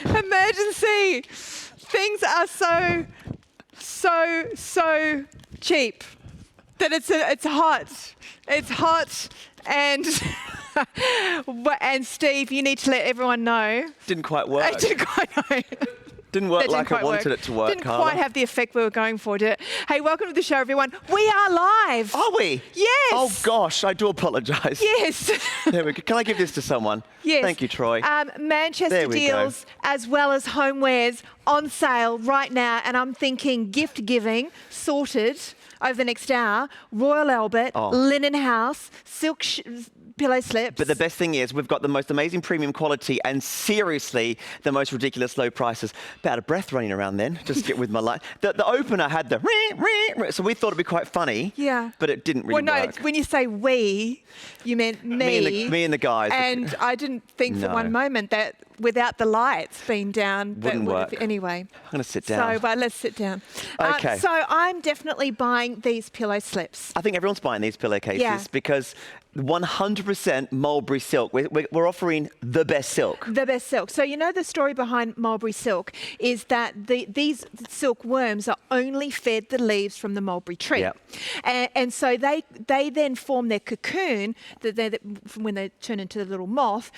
Emergency. Things are so cheap that it's hot. It's hot and and Steve, you need to let everyone know. Didn't quite work. It didn't quite know. Didn't work like I wanted it to work, Didn't Carla. quite have the effect we were going for, did it? Hey, welcome to the show, everyone. We are live. Are we? Yes. Oh, gosh, I do apologise. Yes. There we go. Can I give this to someone? Yes. Thank you, Troy. Manchester There we deals as well as homewares on sale right now. And I'm thinking gift giving sorted over the next hour. Royal Albert, Linen House, silk pillow slips. But the best thing is we've got the most amazing premium quality and seriously the most ridiculous low prices. Bit out of breath running around then. Just get with my line. The opener had the so we thought it'd be quite funny. Yeah. But it didn't really work. When you say we, you meant me. Me and the guys. And I didn't think for one moment that without the lights being down, wouldn't work. Anyway. I'm going to sit down. So let's sit down. Okay. So I'm definitely buying these pillow slips. I think everyone's buying these pillowcases because 100% mulberry silk. We're offering the best silk. The best silk. So you know the story behind mulberry silk is that these silkworms are only fed the leaves from the mulberry tree. Yep. And so they then form their cocoon, when they turn into the little moth,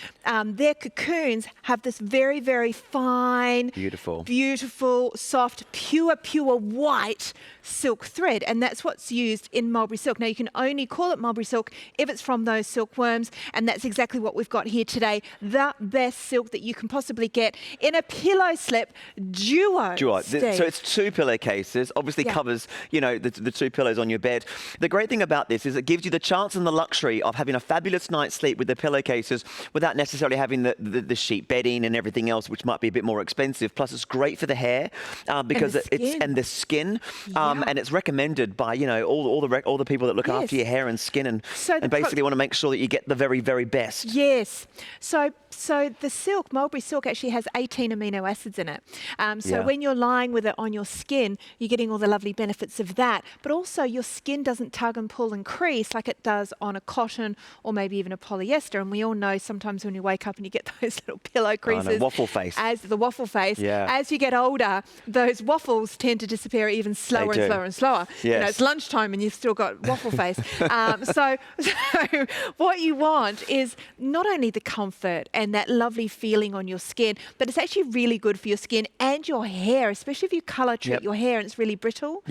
their cocoons have this very, very fine, beautiful, soft, pure white silk thread. And that's what's used in mulberry silk. Now you can only call it mulberry silk if it's from those silkworms, and that's exactly what we've got here today. The best silk that you can possibly get in a pillow slip duo. So it's two pillowcases, obviously covers, the two pillows on your bed. The great thing about this is it gives you the chance and the luxury of having a fabulous night's sleep with the pillowcases without necessarily having the sheet bedding and everything else, which might be a bit more expensive. Plus it's great for the hair because it's the skin. And it's recommended by all the people that look after your hair and skin and basically want to make sure that you get the very, very best. Yes. So the silk, mulberry silk, actually has 18 amino acids in it. So when you're lying with it on your skin, you're getting all the lovely benefits of that. But also your skin doesn't tug and pull and crease like it does on a cotton or maybe even a polyester. And we all know sometimes when you wake up and you get those little pillow creases. Waffle face. As the waffle face. Yeah. As you get older, those waffles tend to disappear even slower and slower. Yes. It's lunchtime and you've still got waffle face. So what you want is not only the comfort and that lovely feeling on your skin, but it's actually really good for your skin and your hair, especially if you colour treat your hair and it's really brittle.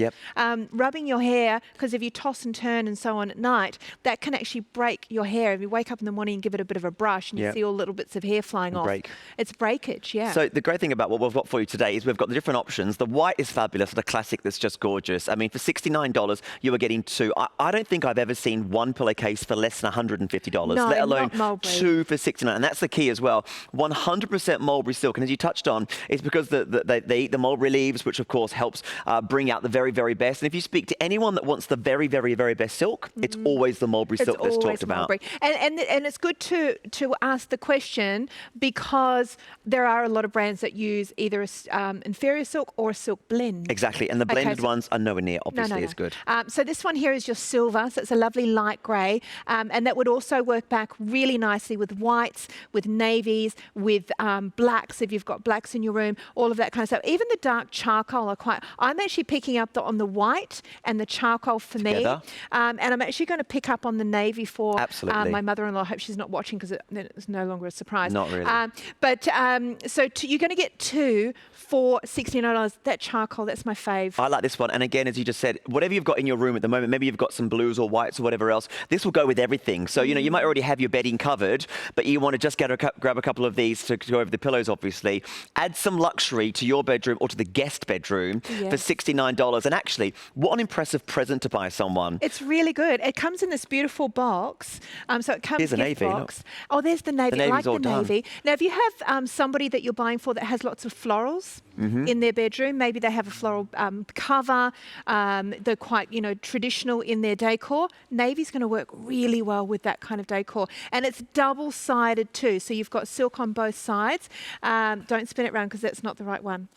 Rubbing your hair, because if you toss and turn and so on at night, that can actually break your hair. If you wake up in the morning and give it a bit of a brush and you see all little bits of hair flying off. It's breakage, So the great thing about what we've got for you today is we've got the different options. The white is fabulous, the classic that's just gorgeous. I mean, for $69, you are getting two. I don't think I've ever seen one pillowcase for less than $150, let alone two for $69. And that's the key as well. 100% mulberry silk. And as you touched on, it's because they eat the mulberry leaves, which of course helps bring out the very, very best. And if you speak to anyone that wants the very, very, very best silk, it's always the mulberry silk that's talked about. And it's good to ask the question because there are a lot of brands that use either an inferior silk or a silk blend. Exactly. And the blended ones are nowhere near, obviously, as good. So this one here is your silver. So it's a lovely light grey. And that would also work back really nicely with whites, with navies, with blacks, if you've got blacks in your room, all of that kind of stuff. Even the dark charcoal I'm actually picking up on the white and the charcoal for me. And I'm actually going to pick up on the navy for my mother-in-law. I hope she's not watching because it's no longer a surprise. Not really. So you're going to get two for $69. That charcoal, that's my fave. I like this one. And again, as you just said, whatever you've got in your room at the moment, maybe you've got some blues or whites or whatever else, this will go with everything. So, you might already have your bedding covered, but you want to just grab a couple of these to go over the pillows, obviously. Add some luxury to your bedroom or to the guest bedroom for $69. And actually, what an impressive present to buy someone. It's really good. It comes in this beautiful box. So it comes in a navy box. Oh, there's the navy. I like the navy. Now, if you have somebody that you're buying for that has lots of florals in their bedroom, maybe they have a floral cover, they're quite, traditional in their decor, navy's going to work really well with that kind of decor. And it's double-sided too, so you've got silk on both sides. Don't spin it around because that's not the right one.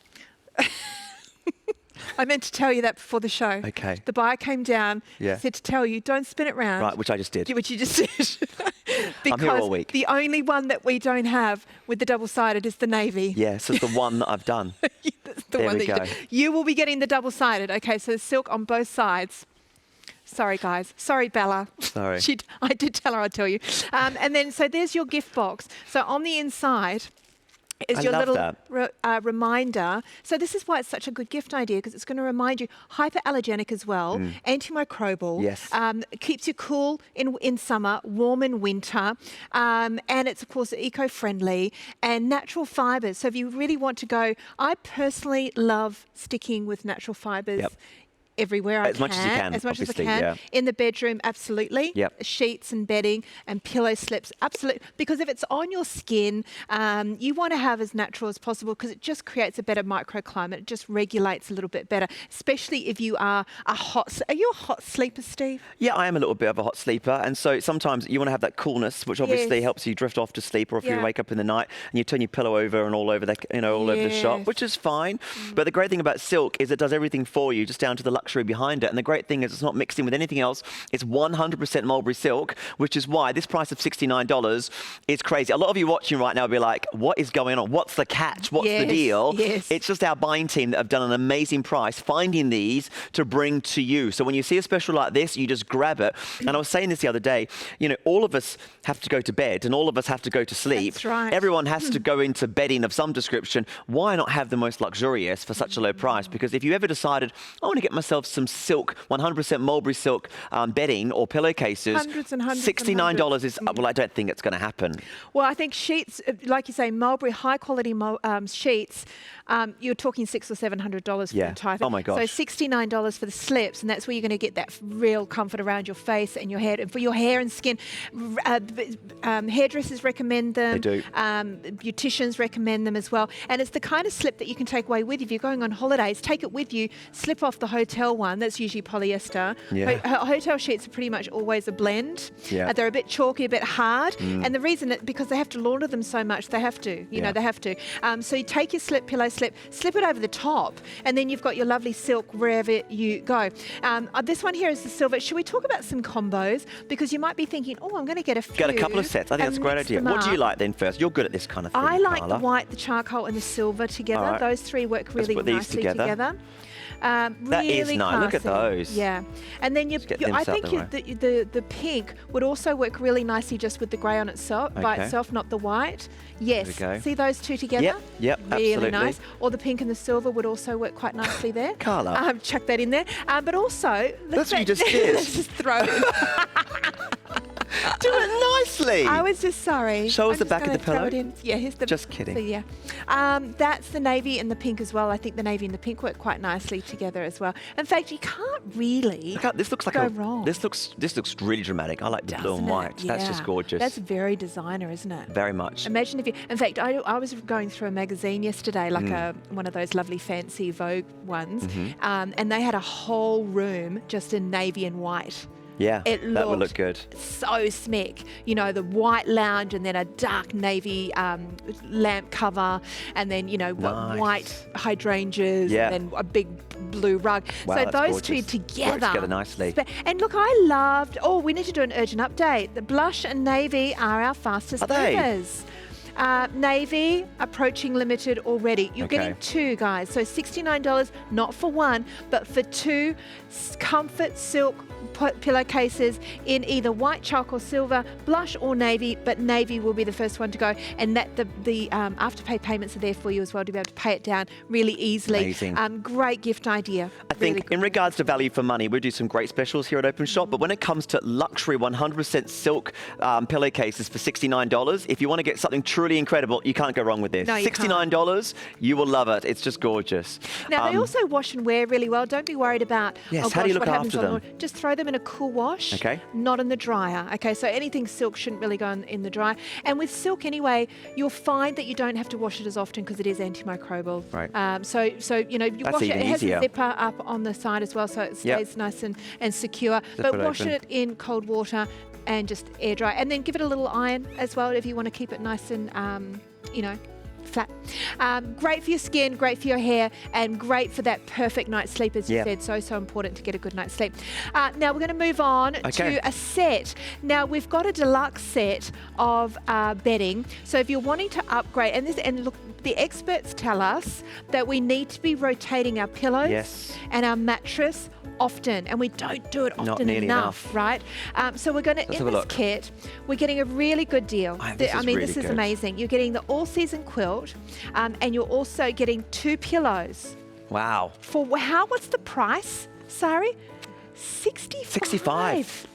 I meant to tell you that before the show. Okay. The buyer came down, said to tell you, don't spin it round. Right, which I just did. Which you just did. I'm here all week. The only one that we don't have with the double-sided is the navy. Yes, it's the one that I've done. That's the There one we that go. you will be getting the double-sided. Okay, so silk on both sides. Sorry, guys. Sorry, Bella. Sorry. I did tell her I'd tell you. And then, so there's your gift box. So on the inside is your little reminder. So this is why it's such a good gift idea, because it's going to remind you, hyperallergenic as well, antimicrobial, Yes. keeps you cool in summer, warm in winter, and it's, of course, eco-friendly and natural fibres. So if you really want to go, I personally love sticking with natural fibres. Yep. Everywhere I As much as you can, as much as I obviously, can. yeah. In the bedroom, absolutely. Yep. Sheets and bedding and pillow slips, absolutely. Because if it's on your skin, you want to have as natural as possible, because it just creates a better microclimate. It just regulates a little bit better, especially if you are a hot. Are you a hot sleeper, Steve? Yeah, I am a little bit of a hot sleeper, and so sometimes you want to have that coolness, which obviously helps you drift off to sleep, or if you wake up in the night and you turn your pillow over and all over the, all over the shop, which is fine. But the great thing about silk is it does everything for you, just down to the luxury behind it. And the great thing is it's not mixed in with anything else. It's 100% mulberry silk, which is why this price of $69 is crazy. A lot of you watching right now will be like, what is going on? What's the catch? What's the deal? Yes. It's just our buying team that have done an amazing price finding these to bring to you. So when you see a special like this, you just grab it. And I was saying this the other day, all of us have to go to bed and all of us have to go to sleep. That's right. Everyone has to go into bedding of some description. Why not have the most luxurious for such a low price? Because if you ever decided, I want to get myself some silk, 100% mulberry silk bedding or pillowcases, hundreds and hundreds $69 is, well, I don't think it's going to happen. Well, I think sheets, like you say, mulberry, high quality sheets, you're talking $600 or $700 for the entire thing. Oh my gosh. So $69 for the slips, and that's where you're going to get that real comfort around your face and your hair, and for your hair and skin. Hairdressers recommend them. They do. Beauticians recommend them as well. And it's the kind of slip that you can take away with you. If you're going on holidays, take it with you, slip off the hotel one. That's usually polyester. Yeah. Hotel sheets are pretty much always a blend. Yeah. They're a bit chalky, a bit hard. And the reason, because they have to launder them so much, they have to, you know, they have to. So you take your pillow slip it over the top, and then you've got your lovely silk wherever you go. This one here is the silver. Should we talk about some combos? Because you might be thinking, oh, I'm going to get a few. Get a couple of sets. I think that's a great idea. What do you like then first? You're good at this kind of thing, I like Carla. the white, the charcoal, and the silver together. All right. Those three work really nicely together. That really is nice. Look at those. Yeah, and then I think the pink would also work really nicely just with the grey on itself, by itself, not the white. Yes, see those two together? Yep, really absolutely. nice. Or the pink and the silver would also work quite nicely there. Carla. Chuck that in there. But also, that's what you just did. Let's just throw it in. Do it nicely. I was just sorry. Show us the back of the pillow. Yeah, here's the. Just kidding. So, yeah, that's the navy and the pink as well. I think the navy and the pink work quite nicely together as well. In fact, you can't really this looks like go wrong. This looks really dramatic. I like the blue and white. Yeah. That's just gorgeous. That's very designer, isn't it? Very much. Imagine if you. In fact, I was going through a magazine yesterday, like one of those lovely fancy Vogue ones, and they had a whole room just in navy and white. Yeah, that would look good. So smick. You know, the white lounge and then a dark navy lamp cover, and then, white hydrangeas, and then a big blue rug. Wow, so that's those gorgeous. two together. Works together nicely. And look, I loved, we need to do an urgent update. The blush and navy are our fastest movers. Navy approaching limited already. You're getting two, guys. So $69, not for one, but for two comfort silk pillowcases in either white, charcoal, silver, blush or navy, but navy will be the first one to go, and that the afterpay payments are there for you as well to be able to pay it down really easily. Amazing. Great gift idea. I think in regards to value for money, we do some great specials here at Openshop, but when it comes to luxury 100% silk pillowcases for $69, if you want to get something truly incredible, you can't go wrong with this. No, you $69, you will love it. It's just gorgeous. Now, they also wash and wear really well. Don't be worried about, how do you look after them? Just throw them in a cool wash, not in the dryer. Okay, so anything silk shouldn't really go in the dryer. And with silk anyway, you'll find that you don't have to wash it as often because it is antimicrobial. Right. So you wash it. It has a zipper up on the side as well, so it stays nice and secure. But wash it in cold water and just air dry. And then give it a little iron as well if you want to keep it nice and, flat. Great for your skin, great for your hair, and great for that perfect night's sleep, as you said. So important to get a good night's sleep. Now we're going to move on to a set. Now we've got a deluxe set of bedding. So if you're wanting to upgrade, and look, the experts tell us that we need to be rotating our pillows and our mattress often, and we don't do it often enough, right? So we're going to, in this kit, we're getting a really good deal. This is amazing. You're getting the all-season quilt, and you're also getting 2 pillows. Wow. For what's the price, Sari? 65.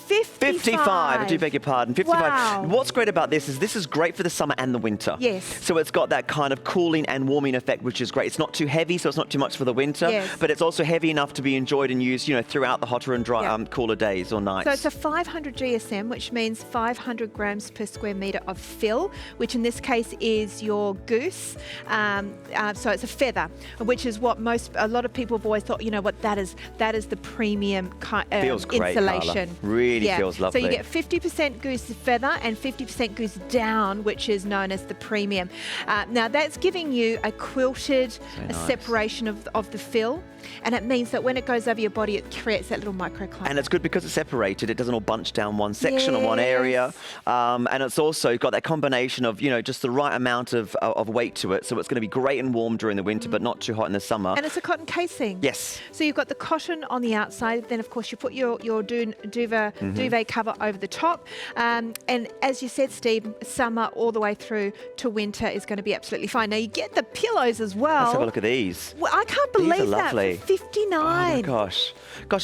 55. I do beg your pardon. 55. Wow. What's great about this is great for the summer and the winter. Yes. So it's got that kind of cooling and warming effect, which is great. It's not too heavy, so it's not too much for the winter, but it's also heavy enough to be enjoyed and used, throughout the hotter and dry, cooler days or nights. So it's a 500 GSM, which means 500 grams per square metre of fill, which in this case is your goose. So it's a feather, which is what a lot of people have always thought, that is the premium Feels great, insulation. Carla. Really feels lovely. So you get 50% goose feather and 50% goose down, which is known as the premium. Now that's giving you a quilted separation of the fill. And it means that when it goes over your body, it creates that little microclimate. And it's good because it's separated. It doesn't all bunch down one section or one area. And it's also got that combination of, just the right amount of weight to it. So it's going to be great and warm during the winter, but not too hot in the summer. And it's a cotton casing. Yes. So you've got the cotton on the outside. Then, of course, you put your duvet cover over the top. And as you said, Steve, summer all the way through to winter is going to be absolutely fine. Now, you get the pillows as well. Let's have a look at these. Well, I can't believe these are lovely. that. 59. Oh my gosh.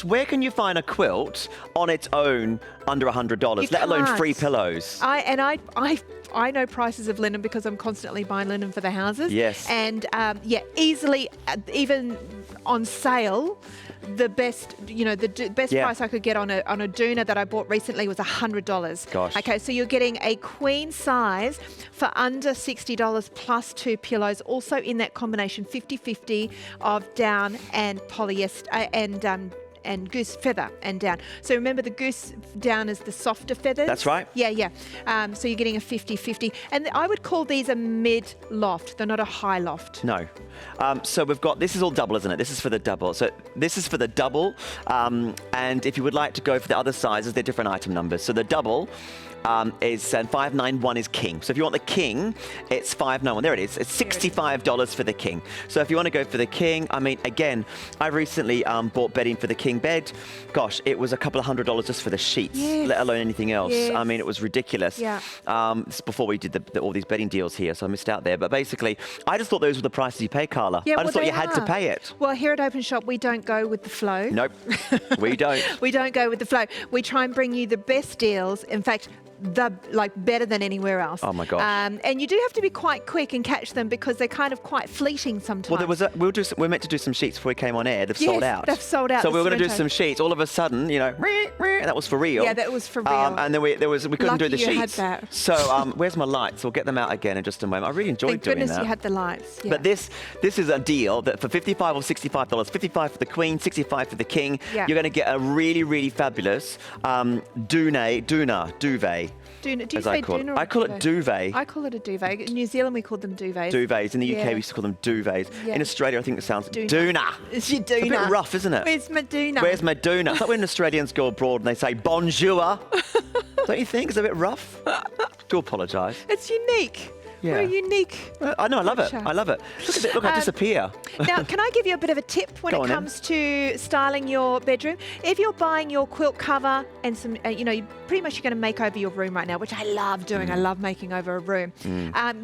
Where can you find a quilt on its own under $100, let alone 3 pillows? I know prices of linen because I'm constantly buying linen for the houses. Yes. And easily, even on sale, the best, the best price I could get on a doona that I bought recently was $100. Gosh. Okay, so you're getting a queen size for under $60 plus 2 pillows, also in that combination 50-50 of down and polyester and goose feather and down. So remember, the goose down is the softer feathers. That's right. Yeah. So you're getting a 50-50. And I would call these a mid-loft. They're not a high loft. No. So we've got, this is all double, isn't it? This is for the double. So this is for the double. And if you would like to go for the other sizes, they're different item numbers. So the double is 591 is king. So if you want the king, it's 591. There it is. It's $65 for the king. So if you want to go for the king, again, I recently bought bedding for the king bed. Gosh, it was a couple of $100 just for the sheets, let alone anything else. Yes. It was ridiculous. Yeah. This is before we did all these bedding deals here, so I missed out there. But basically, I just thought those were the prices you pay, Carla. Yeah, I just thought you had to pay it. Well, here at Openshop, we don't go with the flow. Nope, we don't. We don't go with the flow. We try and bring you the best deals. In fact, better than anywhere else. Oh my gosh. And you do have to be quite quick and catch them because they're kind of quite fleeting sometimes. Well, we're meant to do some sheets before we came on air. They've sold out. They've sold out. So we were going to do some sheets. All of a sudden, that was for real. Yeah, that was for real. And then we couldn't do the Lucky you sheets. had that. So where's my lights? We'll get them out again in just a moment. I really enjoyed doing that. Thank goodness you had the lights. Yeah. But this is a deal that for $55 or $65, 55 for the queen, 65 for the king, you're going to get a really, really fabulous duvet. Do you say duna or I call it duvet. I call it a duvet. In New Zealand, we call them duvets. Duvets. In the UK, we used to call them duvets. Yeah. In Australia, I think it sounds Duna. doona. It's your It's a doona. bit rough, isn't it? Where's my doona? Where's my doona? It's like when Australians go abroad and they say bonjour. Don't you think? It's a bit rough. Do apologise. It's unique. Yeah. We're unique. I know, I love it. culture. I love it. Look at it. Look, I disappear. Now, can I give you a bit of a tip when Go it on then. comes to styling your bedroom? If you're buying your quilt cover and some, pretty much you're going to make over your room right now, which I love doing. I love making over a room.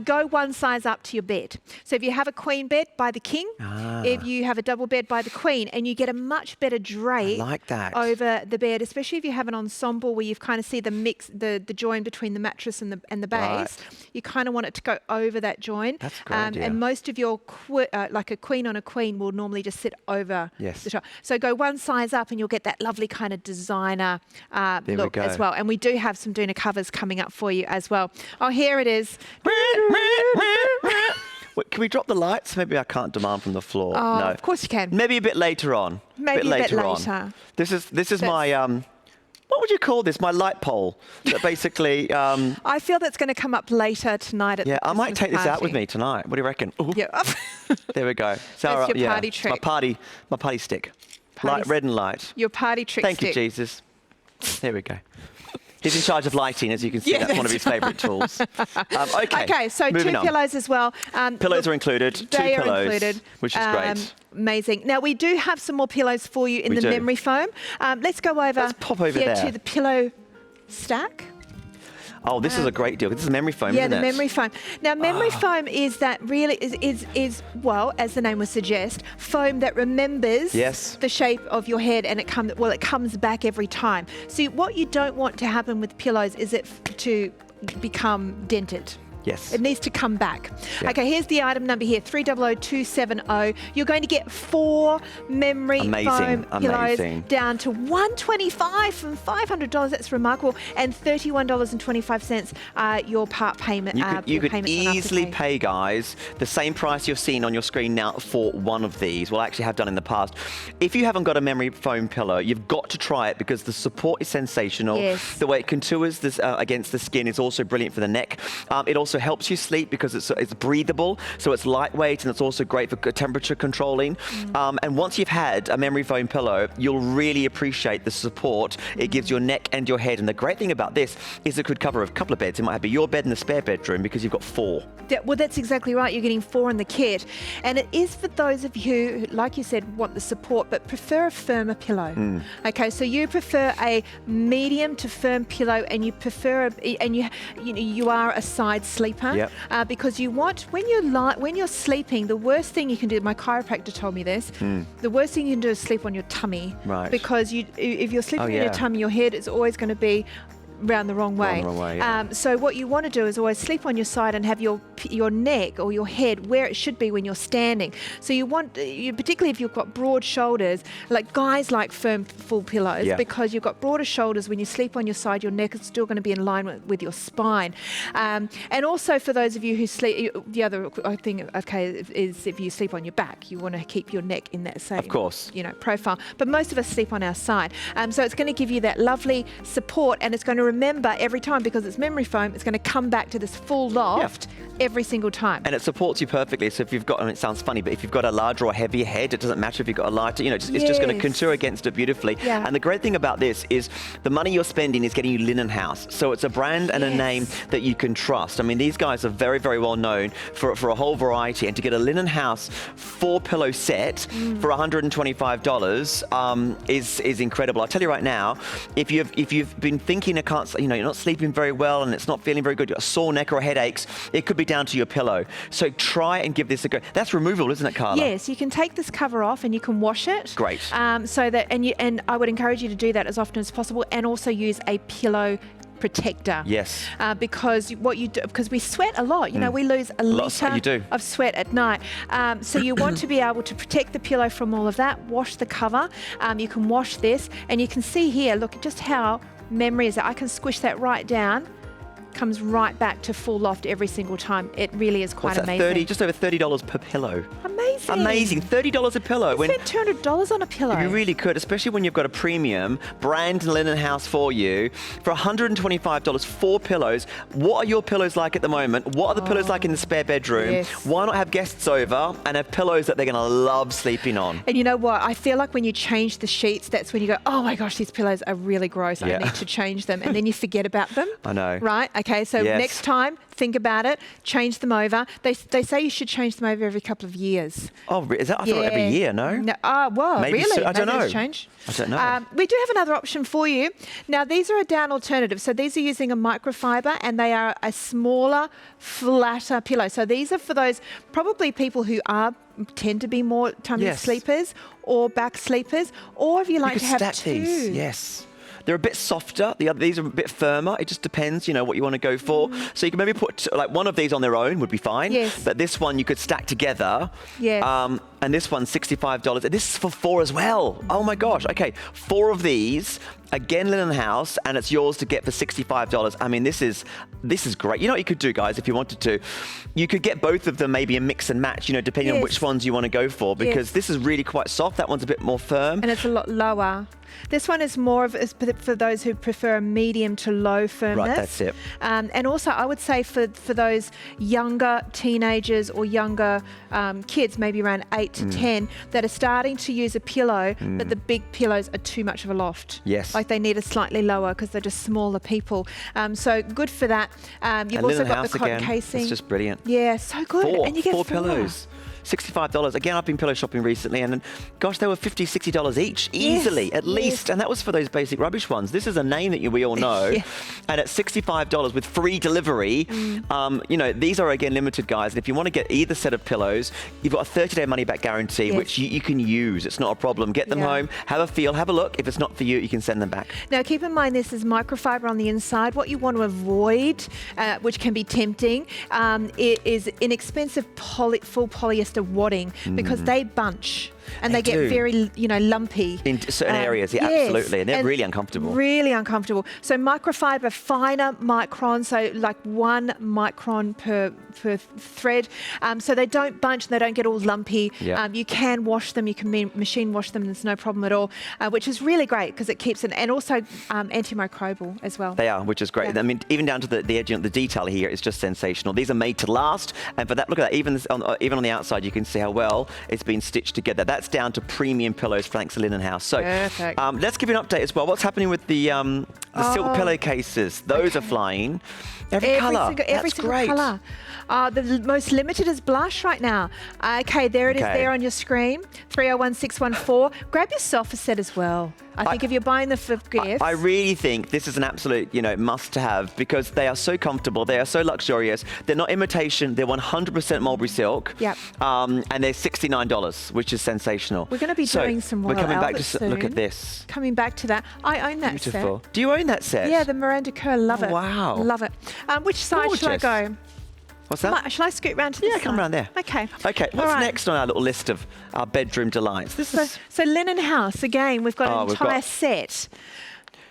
Go one size up to your bed. So if you have a queen bed, buy the king. If you have a double bed, buy the queen. And you get a much better drape like that. over the bed, especially if you have an ensemble where you kind of see the mix, the join between the mattress and the base. Right. You kind of want it to go over that join. That's a good idea. And most of your, like a queen on a queen will normally just sit over Yes. the top. So go one size up and you'll get that lovely kind of designer look go. as well. And we do have some doona covers coming up for you as well. Oh, here it is. Wait, can we drop the lights? Maybe I can't demand from the floor. Oh, No. Of course you can. Maybe a bit later on. Maybe a bit later. On. This is my what would you call this? My light pole. That basically. I feel that's going to come up later tonight at the I might Christmas take this out with party. me tonight. What do you reckon? Ooh. Yeah. There we go. That's your party trick. My party stick. Party Red and light. Your party trick Thank stick. you, Jesus. There we go. He's in charge of lighting, as you can see. Yeah, that's one of his favourite tools. Okay, so moving 2 on. pillows as well. Pillows are included. They 2 are pillows, included. which is great. Amazing. Now, we do have some more pillows for you in We the do. memory foam. Let's go over, Let's pop over here there. to the pillow stack. Oh, this is a great deal. This is memory foam, Yeah, isn't the it? memory foam. Now, memory foam is that really is well, as the name would suggest, foam that remembers Yes. the shape of your head, and it comes back every time. So what you don't want to happen with pillows is it to become dented. Yes. It needs to come back. Yeah. Okay, here's the item number here, 300270. You're going to get 4 memory foam pillows down to $125 from $500. That's remarkable. And $31.25 your part payment. You could payment easily pay, guys, the same price you're seeing on your screen now for one of these. Well, I actually have done in the past. If you haven't got a memory foam pillow, you've got to try it because the support is sensational. Yes. The way it contours this, against the skin is also brilliant for the neck. It also helps you sleep because it's breathable, so it's lightweight, and it's also great for temperature controlling. And once you've had a memory foam pillow, you'll really appreciate the support it gives your neck and your head. And the great thing about this is it could cover a couple of beds. It might be your bed and the spare bedroom because you've got 4. Well, that's exactly right. You're getting 4 in the kit. And it is for those of you who, like you said, want the support but prefer a firmer pillow. Okay, so you prefer a medium to firm pillow, and you prefer you are a side sleeper. Yep. Because you want, when you're sleeping, the worst thing you can do, my chiropractor told me this, the worst thing you can do is sleep on your tummy. Right. Because if you're sleeping on your tummy, your head is always going to be round the wrong way. So what you want to do is always sleep on your side and have your neck or your head where it should be when you're standing. So you want, particularly if you've got broad shoulders, like guys like firm, full pillows, because you've got broader shoulders. When you sleep on your side, your neck is still going to be in line with your spine. And also for those of you who sleep, the other thing, is if you sleep on your back, you want to keep your neck in that same, Of course, profile. But most of us sleep on our side. So it's going to give you that lovely support, and it's going to remember every time, because it's memory foam, it's going to come back to this full loft every single time. And it supports you perfectly. So if you've got, and it sounds funny, but if you've got a larger or heavier head, it doesn't matter if you've got a lighter, it's just going to contour against it beautifully. And the great thing about this is the money you're spending is getting you Linen House. So it's a brand and a name that you can trust. I mean, these guys are very, very well known for a whole variety. And to get a Linen House 4 pillow set for $125 is incredible. I'll tell you right now, if you've been thinking you're not sleeping very well and it's not feeling very good, you've got a sore neck or headaches, it could be down to your pillow. So try and give this a go. That's removable, isn't it, Carla? Yes, you can take this cover off and you can wash it. Great. So that and I would encourage you to do that as often as possible, and also use a pillow protector. Yes. Because because we sweat a lot. We lose a litre of sweat at night. So you want to be able to protect the pillow from all of that. Wash the cover. You can wash this, and you can see here, look just how memory is. I can squish that right down. Comes right back to full loft every single time. It really is quite amazing. Just over $30 per pillow. Amazing. Amazing. $30 a pillow. You spend $200 on a pillow. You really could, especially when you've got a premium brand Linen House for you. For $125, 4 pillows. What are your pillows like at the moment? What are the pillows like in the spare bedroom? Yes. Why not have guests over and have pillows that they're going to love sleeping on? And you know what? I feel like when you change the sheets, that's when you go, oh my gosh, these pillows are really gross. I need to change them. And then you forget about them. I know. Right? Okay, so next time, think about it, change them over. They say you should change them over every couple of years. Oh, is that? I thought every year, no? Well, Maybe really? So, I don't know. Change. I don't know. We do have another option for you. Now, these are a down alternative. So these are using a microfiber, and they are a smaller, flatter pillow. So these are for those probably people who tend to be more tummy sleepers or back sleepers, or if you like to have stack two. These. Yes. They're a bit softer. These are a bit firmer. It just depends, what you want to go for. So you can maybe put like one of these on their own would be fine. Yes. But this one you could stack together. Yes. And this one's $65. And this is for 4 as well. Oh my gosh. Okay, 4 of these. Again, Linen House, and it's yours to get for $65. I mean, this is great. You know what you could do, guys, if you wanted to? You could get both of them, maybe a mix and match, you know, depending on which ones you want to go for, because this is really quite soft. That one's a bit more firm. And it's a lot lower. This one is more of for those who prefer a medium to low firmness. Right, that's it. And also, I would say for those younger teenagers or younger kids, maybe around 8 to 10, that are starting to use a pillow, but the big pillows are too much of a loft. Yes. Like they need a slightly lower because they're just smaller people. So good for that. You've also got the cotton casing. It's just brilliant. Yeah, so good. And you get 4 pillows. $65. Again, I've been pillow shopping recently, and gosh, they were $50, $60 each, easily, at least. And that was for those basic rubbish ones. This is a name that we all know. And at $65 with free delivery, you know, these are, again, limited, guys. And if you want to get either set of pillows, you've got a 30-day money-back guarantee, which you can use. It's not a problem. Get them home, have a feel, have a look. If it's not for you, you can send them back. Now, keep in mind, this is microfiber on the inside. What you want to avoid, which can be tempting, it is inexpensive full polyester wadding, because they bunch and they get very, you know, lumpy. In certain areas, absolutely. And they're really uncomfortable. Really uncomfortable. So microfiber, finer micron, so like 1 micron per thread. So they don't bunch and they don't get all lumpy. You can wash them, you can machine wash them, there's no problem at all, which is really great because it keeps it, and also antimicrobial as well. They are, which is great. I mean, even down to the edge, the detail here is just sensational. These are made to last, and for that, look at that, even on the outside, you can see how well it's been stitched together. That's down to premium pillows, thanks to Linen House. So let's give you an update as well. What's happening with the silk pillowcases? Those are flying. Every colour. Every single colour. The most limited is blush right now. Okay, there it is there on your screen. 301614. Grab yourself a set as well. I think if you're buying them for gifts. I really think this is an absolute, you know, must-have, because they are so comfortable. They are so luxurious. They're not imitation. They're 100% mulberry silk. Yep. And they're $69, which is sensational. We're going to be doing some more. We're coming back to soon. Look at this. Coming back to that. I own that Beautiful. set. Do you own that set? Yeah, the Miranda Kerr. Love it. Wow. Love it. Which side should I go? What's that? Shall I scoot round to this side? Come around there. Okay. Okay, what's next on our little list of our bedroom delights? So Linen House, again, we've got an entire set.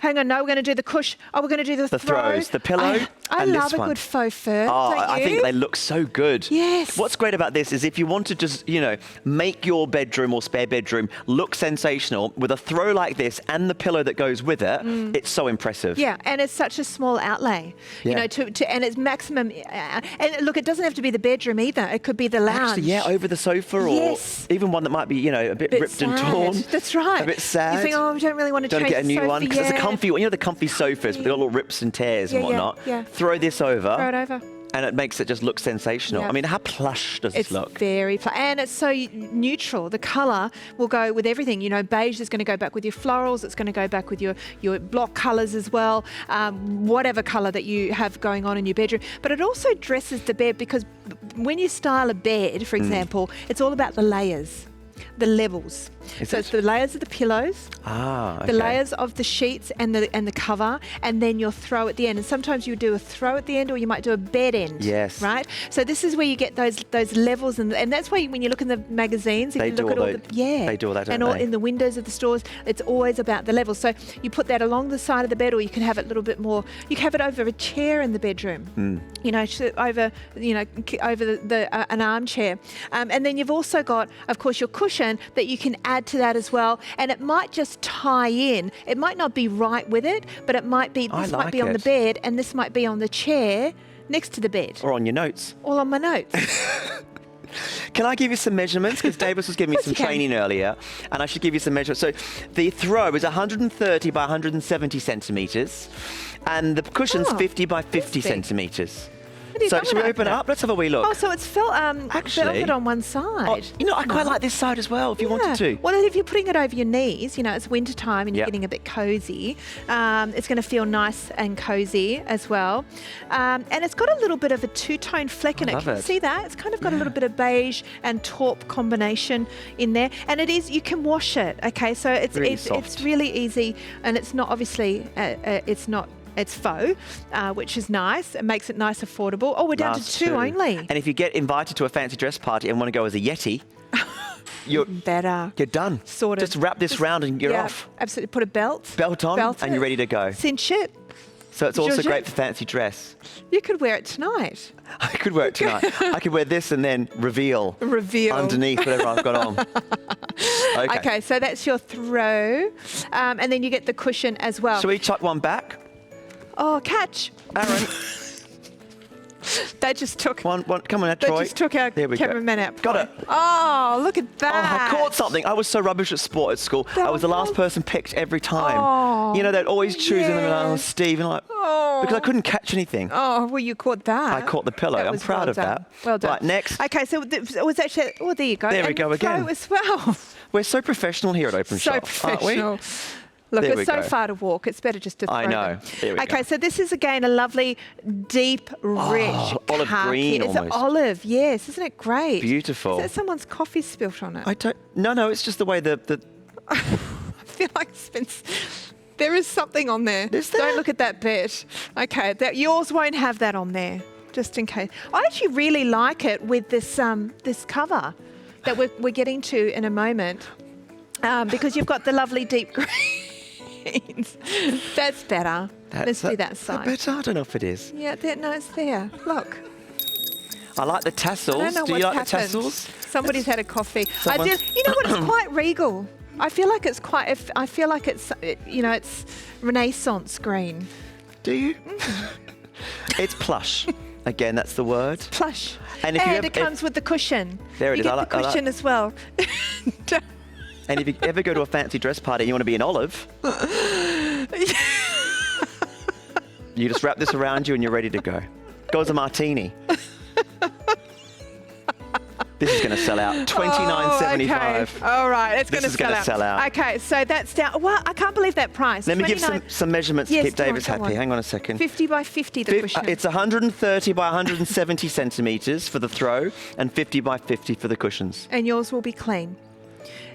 Hang on, no, we're going to do the we're going to do the throws, the pillow, I and love this a one. good faux fur. Oh, don't you? I think they look so good. Yes. What's great about this is if you want to just, you know, make your bedroom or spare bedroom look sensational with a throw like this and the pillow that goes with it, it's so impressive. Yeah, and it's such a small outlay. You know, and it's maximum. And look, it doesn't have to be the bedroom either. It could be the lounge. Actually, over the sofa, or even one that might be, you know, a bit ripped sad. and torn. That's right. A bit sad. You think, oh, we don't really want to change get a new sofa one, because it's a comfy, you know, the comfy sofas with the little rips and tears and whatnot. Throw this over. Throw it over. And it makes it just look sensational. I mean, how plush does this look? It's very plush. And it's so neutral. The colour will go with everything. You know, beige is going to go back with your florals. It's going to go back with your block colours as well. Whatever colour that you have going on in your bedroom. But it also dresses the bed, because when you style a bed, for example, it's all about the layers. The levels. So it's the layers of the pillows, the layers of the sheets and the cover, and then your throw at the end. And sometimes you do a throw at the end, or you might do a bed end. Yes. Right? So this is where you get those levels, and that's why when you look in the magazines, if you look at all they do all that, don't they? in the windows of the stores, it's always about the levels. So you put that along the side of the bed, or you can have it a little bit more. You can have it over a chair in the bedroom. You know, over an armchair, and then you've also got, of course, your cushion that you can add to that as well, and it might just tie in. It might not be right with it, but it might be. This might be on the bed, and this might be on the chair next to the bed, or on your notes. All on my notes. Can I give you some measurements? Because Davis was giving me some training earlier, and I should give you some measurements. So the throw is 130 by 170 centimetres, and the cushion's 50 by 50 centimetres. So should we open it up? Let's have a wee look. Oh, so it's velvet on one side. You know, I quite like this side as well, if you wanted to. Well, if you're putting it over your knees, you know, it's winter time and you're getting a bit cozy. It's going to feel nice and cozy as well. And it's got a little bit of a two-tone fleck in it. Can you see that? It's kind of got a little bit of beige and taupe combination in there. And it is, you can wash it, okay? So it's really easy, and it's not, obviously, it's faux, which is nice. It makes it nice, affordable. Oh, we're down to two only. And if you get invited to a fancy dress party and want to go as a Yeti, you're better. You're done. Sorted. Just wrap this round and you're off. Absolutely. Put a belt on, and you're ready to go. Cinch it. So it's also great for fancy dress. You could wear it tonight. I could wear it tonight. I could wear this and then reveal underneath whatever I've got on. Okay, so that's your throw. And then you get the cushion as well. Shall we chuck one back? Oh, catch. Aaron. They just took... One, come on, Troy. They just took our cameraman out. Got it. Oh, look at that. Oh, I caught something. I was so rubbish at sport at school. I was the last person picked every time. Oh, you know, they'd always choose and they'd be like, Steve, and like, because I couldn't catch anything. Oh, well, you caught that. I caught the pillow. I'm proud of that. Well done. Right, next. Okay, so it was actually... Oh, there you go. There we go again. Throw as well. We're so professional here at Openshop, So professional. aren't we? Look, it's so far to walk. It's better just to throw I know. There we go. So this is, again, a lovely, deep, rich olive green It's almost. olive, yes. Isn't it great? Beautiful. Is that someone's coffee spilt on it? No, it's just the way the... I feel like it's been... There is something on there. Is there? Don't look at that bit. Okay, yours won't have that on there, just in case. I actually really like it with this this cover that we're getting to in a moment, because you've got the lovely deep greens. That's better. Let's do that side. Better? I don't know if it is. Yeah, no, it's there. Look. I like the tassels. I don't know Do what's you like happened. the tassels? Somebody's had a coffee. You know what? It's quite regal. I feel like it's it's Renaissance green. Do you? It's plush. Again, that's the word. Plush. And it comes with the cushion. There it is. You get the cushion as well. And if you ever go to a fancy dress party and you want to be an olive, you just wrap this around you and you're ready to go. Go as a martini. This is going to sell out. $29.75. Okay. All right, it's going to sell out. Okay, so that's down. Well, I can't believe that price. Let me give some measurements to keep Davis happy. Hang on a second. 50 by 50, the cushion. It's 130 by 170 centimetres for the throw and 50 by 50 for the cushions. And yours will be clean.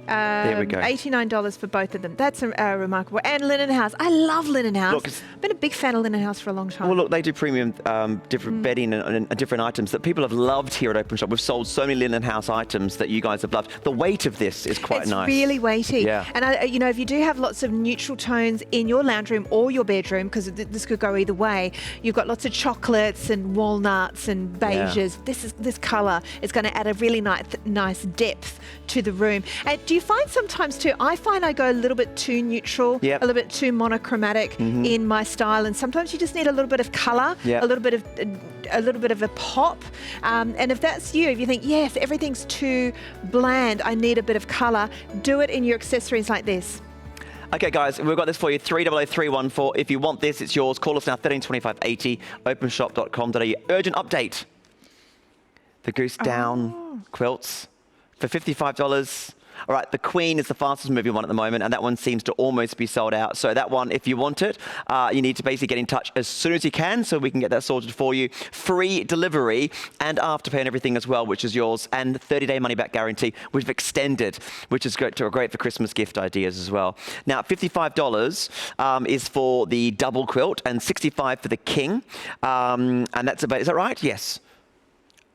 There we go. $89 for both of them. That's remarkable. And Linen House. I love Linen House. Look, I've been a big fan of Linen House for a long time. Well, look, they do premium different bedding and different items that people have loved here at Openshop. We've sold so many Linen House items that you guys have loved. The weight of this is quite nice. It's really weighty. Yeah. And, if you do have lots of neutral tones in your lounge room or your bedroom, because this could go either way, you've got lots of chocolates and walnuts and beiges. Yeah. This colour is going to add a really nice depth to the room. And do you find sometimes too, I find I go a little bit too neutral, a little bit too monochromatic in my style, and sometimes you just need a little bit of colour, a little bit of a pop. And if that's you, if you think, yes, everything's too bland, I need a bit of colour, do it in your accessories like this. Okay, guys, we've got this for you, 300314. If you want this, it's yours. Call us now, 132580, openshop.com.au. Urgent update. The Goose Down quilts for $55. All right, the Queen is the fastest moving one at the moment, and that one seems to almost be sold out. So that one, if you want it, you need to basically get in touch as soon as you can so we can get that sorted for you. Free delivery and afterpay and everything as well, which is yours, and 30-day money-back guarantee, which we've extended, which is great for Christmas gift ideas as well. Now, $55 is for the double quilt and $65 for the king, and that's about, is that right? Yes.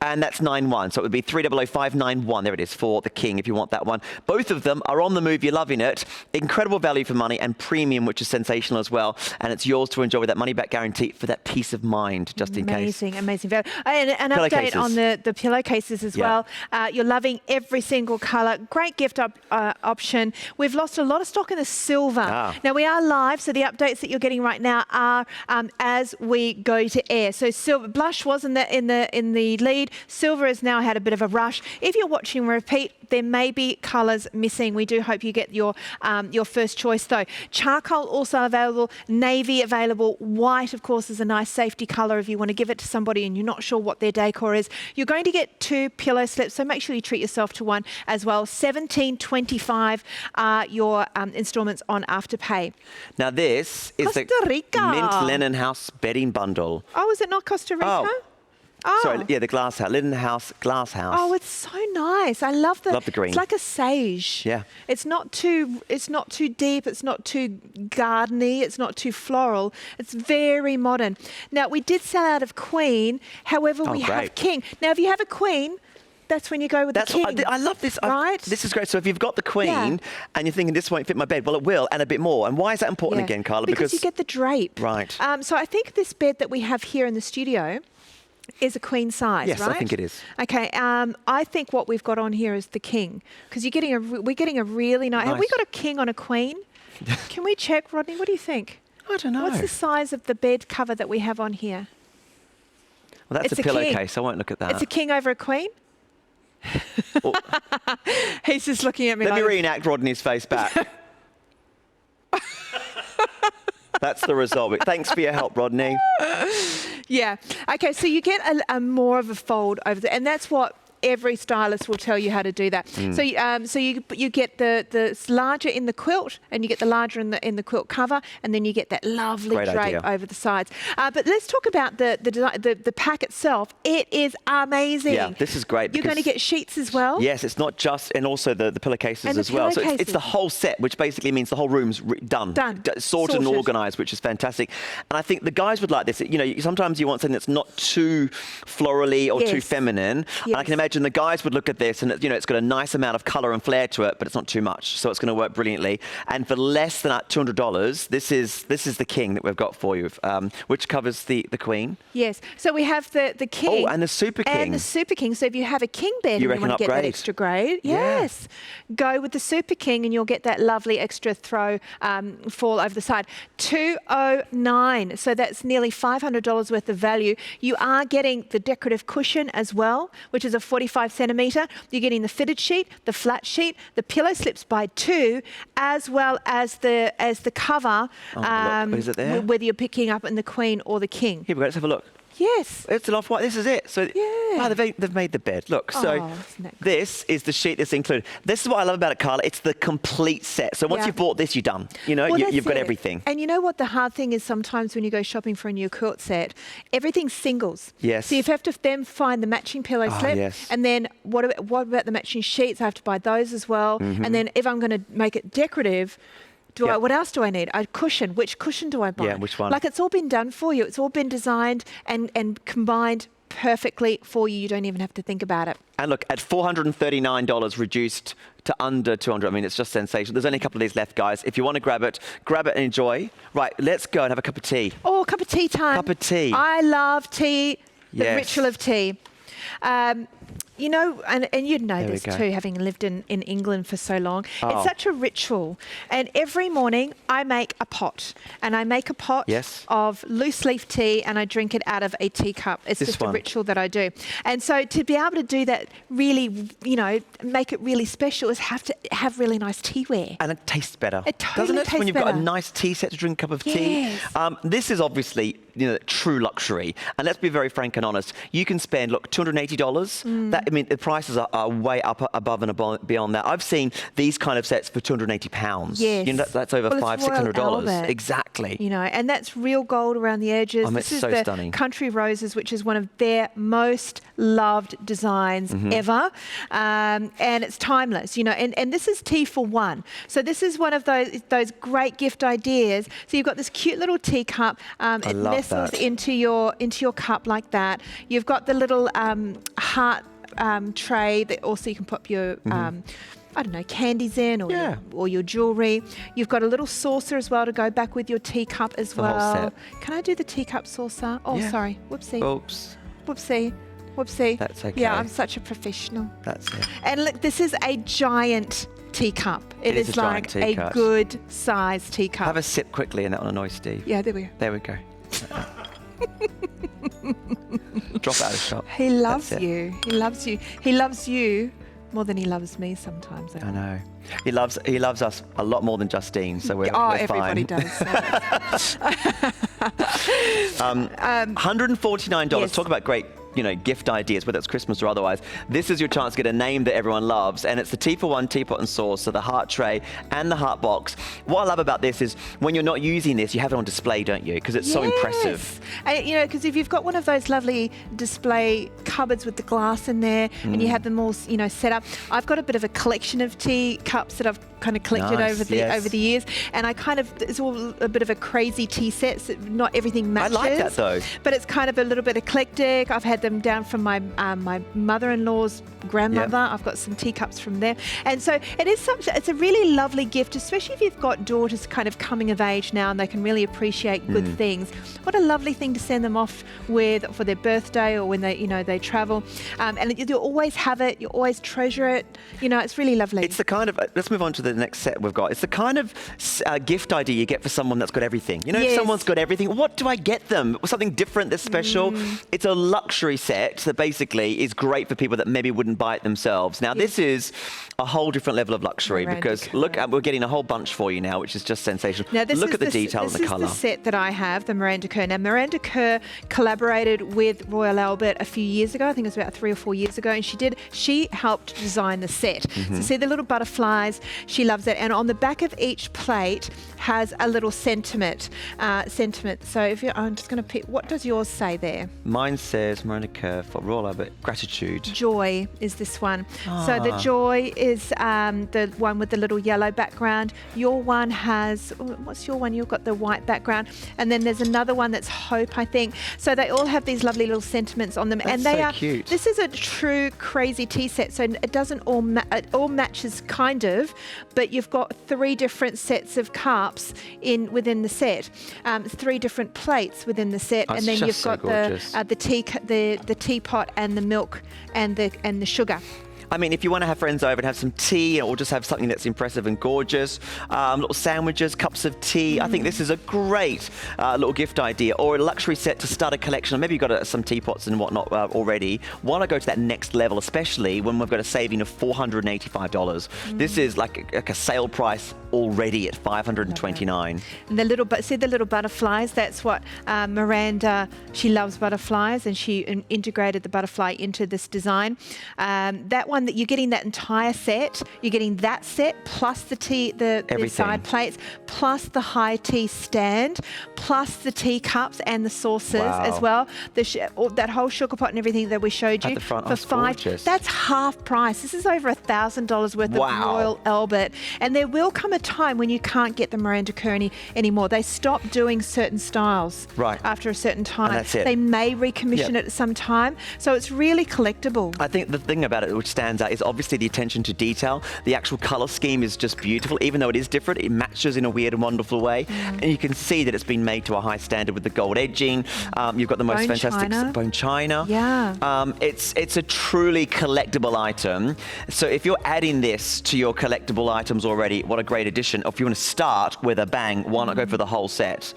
And that's 91, so it would be 300591. There it is for the king if you want that one. Both of them are on the move. You're loving it. Incredible value for money and premium, which is sensational as well. And it's yours to enjoy with that money-back guarantee for that peace of mind, just in case. Amazing value. And an update on the pillowcases as well. You're loving every single colour. Great gift option. We've lost a lot of stock in the silver. Now we are live, so the updates that you're getting right now are as we go to air. So silver blush was in the lead. Silver has now had a bit of a rush. If you're watching repeat, there may be colours missing. We do hope you get your first choice though. Charcoal also available, navy available, white of course is a nice safety colour if you want to give it to somebody and you're not sure what their decor is. You're going to get 2 pillow slips, so make sure you treat yourself to one as well. $17.25 are your instalments on Afterpay. Now this is the Mint Linen House bedding bundle. Oh, is it not Costa Rica? Oh. Sorry, yeah, the glass house, Linen House, glass house. Oh, it's so nice. I love the green. It's like a sage. Yeah. It's not too deep, it's not too gardeny, it's not too floral. It's very modern. Now, we did sell out of Queen, however, we have King. Now, if you have a Queen, that's when you go with the king. I love this. Right? This is great. So if you've got the queen and you're thinking this won't fit my bed, well, it will, and a bit more. And why is that important again, Carla? Because you get the drape. Right. So I think this bed that we have here in the studio is a queen size, yes, right? I think it is. Okay, I think what we've got on here is the king, because we're getting a really nice. Have we got a king on a queen? Can we check, Rodney? What do you think? I don't know. What's the size of the bed cover that we have on here? Well, that's a pillowcase. I won't look at that. It's a king over a queen? Oh. He's just looking at me. Let me reenact Rodney's face back. That's the result. Thanks for your help, Rodney. Yeah. Okay, so you get a more of a fold over there, and that's what every stylist will tell you how to do that. So you get the larger in the quilt, and you get the larger in the quilt cover, and then you get that lovely drape over the sides. But let's talk about the pack itself. It is amazing. Yeah, this is great. You're going to get sheets as well. Yes, it's not just, and also the pillowcases as well. So it's the whole set, which basically means the whole room's done. Sorted and organised, which is fantastic. And I think the guys would like this. You know, sometimes you want something that's not too florally or too feminine. And I can imagine the guys would look at this and, you know, it's got a nice amount of colour and flair to it, but it's not too much. So it's going to work brilliantly. And for less than $200, this is the king that we've got for you, which covers the queen. Yes. So we have the king. Oh, and the super king. And the super king. So if you have a king bed and you want to get that extra grade, yes, go with the super king and you'll get that lovely extra throw fall over the side. $209. So that's nearly $500 worth of value. You are getting the decorative cushion as well, which is a 45 centimetre. You're getting the fitted sheet, the flat sheet, the pillow slips by 2, as well as the cover. Look, is it there? Whether you're picking up in the queen or the king. Here we go. Let's have a look. Yes. It's an off-white. This is it. So they've made the bed. Look, so this is the sheet that's included. This is what I love about it, Carla. It's the complete set. So once you've bought this, you're done. You know, you've got everything. And you know what the hard thing is sometimes when you go shopping for a new quilt set? Everything's singles. Yes. So you have to then find the matching pillow slip. Yes. And then what about the matching sheets? I have to buy those as well. And then if I'm going to make it decorative, what else do I need? A cushion. Which cushion do I buy? Yeah, which one? Like, it's all been done for you. It's all been designed and combined perfectly for you. You don't even have to think about it. And look, at $439 reduced to under $200. I mean, it's just sensational. There's only a couple of these left, guys. If you want to grab it and enjoy. Right, let's go and have a cup of tea. Oh, cup of tea time. Cup of tea. I love tea. The ritual of tea. You know, and you'd know this too, having lived in England for so long. It's such a ritual. And every morning I make a pot. And I make a pot of loose leaf tea and I drink it out of a teacup. It's just a ritual that I do. And so to be able to do that really, you know, make it really special is have to have really nice teaware. And it tastes better. It totally tastes better. When you've got a nice tea set to drink a cup of tea. This is obviously, you know, true luxury. And let's be very frank and honest. You can spend, look, $280. That, I mean, the prices are way up above and beyond that. I've seen these kind of sets for £280. Yes. You know, that's over $500-600. Exactly. You know, and that's real gold around the edges. This is so stunning. Country Roses, which is one of their most loved designs ever. And it's timeless, you know, and this is tea for one. So this is one of those great gift ideas. So you've got this cute little teacup. It nestles into your cup like that. You've got the little heart tray that also you can pop your I don't know, candies in or your jewellery. You've got a little saucer as well to go back with your teacup as well. Whole set. Can I do the teacup saucer? Oh, sorry. Whoopsie. Oops. Whoopsie. Whoopsie. That's okay. Yeah, I'm such a professional. That's it. And look, this is a giant teacup. It is like a good size teacup. Have a sip quickly and that will annoy Steve. Yeah, there we go. There we go. Drop it out of shot. He loves you. He loves you. He loves you more than he loves me sometimes. I know. He loves us a lot more than Justine, so we're everybody fine. does. $149. Talk about great, you know, gift ideas, whether it's Christmas or otherwise. This is your chance to get a name that everyone loves, and it's the Tea for One teapot and sauce, so the heart tray and the heart box. What I love about this is when you're not using this, you have it on display, don't you? Because it's so impressive. And, you know, because if you've got one of those lovely display cupboards with the glass in there, and you have them all, you know, set up. I've got a bit of a collection of tea cups that I've kind of collected over the years, and it's all a bit of a crazy tea set. So not everything matches. I like that though. But it's kind of a little bit eclectic. I've had them down from my my mother-in-law's grandmother. I've got some teacups from there. And so it's a really lovely gift, especially if you've got daughters kind of coming of age now and they can really appreciate good things. What a lovely thing to send them off with for their birthday or when they travel. And you'll always have it, you always treasure it. It's really lovely. It's the kind of, let's move on to the next set we've got. It's the kind of gift idea you get for someone that's got everything. If someone's got everything, what do I get them? Something different that's special. It's a luxury set that basically is great for people that maybe wouldn't buy it themselves. Now, this is a whole different level of luxury because look, we're getting a whole bunch for you now, which is just sensational. Now, look at the detail and the colour. This is the set that I have, the Miranda Kerr. Now, Miranda Kerr collaborated with Royal Albert a few years ago. I think it was about 3 or 4 years ago, and she helped design the set. So see the little butterflies, she loves it. And on the back of each plate has a little sentiment. So I'm just going to pick, what does yours say there? Mine says Miranda Kerr for Royal Albert, gratitude. Joy is this one. So the joy is the one with the little yellow background. Your one has, what's your one? You've got the white background. And then there's another one that's hope, I think. So they all have these lovely little sentiments on them. That's and they so are cute. This is a true crazy tea set. So it doesn't all it all matches kind of, but you've got 3 different sets of cups within the set. 3 different plates within the set, Oh, and then you've got the teapot and the milk and the sugar. I mean, if you want to have friends over and have some tea or just have something that's impressive and gorgeous, little sandwiches, cups of tea, I think this is a great little gift idea, or a luxury set to start a collection. Or maybe you've got some teapots and whatnot already. Why not go to that next level, especially when we've got a saving of $485? This is like a sale price already at $529. And the little butterflies, that's what Miranda, she loves butterflies, and she integrated the butterfly into this design. That one, that you're getting that entire set, you're getting that set plus the side plates, plus the high tea stand, plus the teacups and the saucers as well. That whole sugar pot and everything that we showed you at the front, for $5. That's half price. This is over $1,000 worth of Royal Albert. And there will come a time when you can't get the Miranda Kerr anymore. They stop doing certain styles after a certain time. And that's it. They may recommission it at some time. So it's really collectible. I think the thing about it which stands out is obviously the attention to detail. The actual colour scheme is just beautiful. Even though it is different, it matches in a weird and wonderful way. And you can see that it's been made to a high standard with the gold edging. You've got the most fantastic bone china. It's a truly collectible item. So if you're adding this to your collectible items already, what a great addition. Or if you want to start with a bang, why not go for the whole set?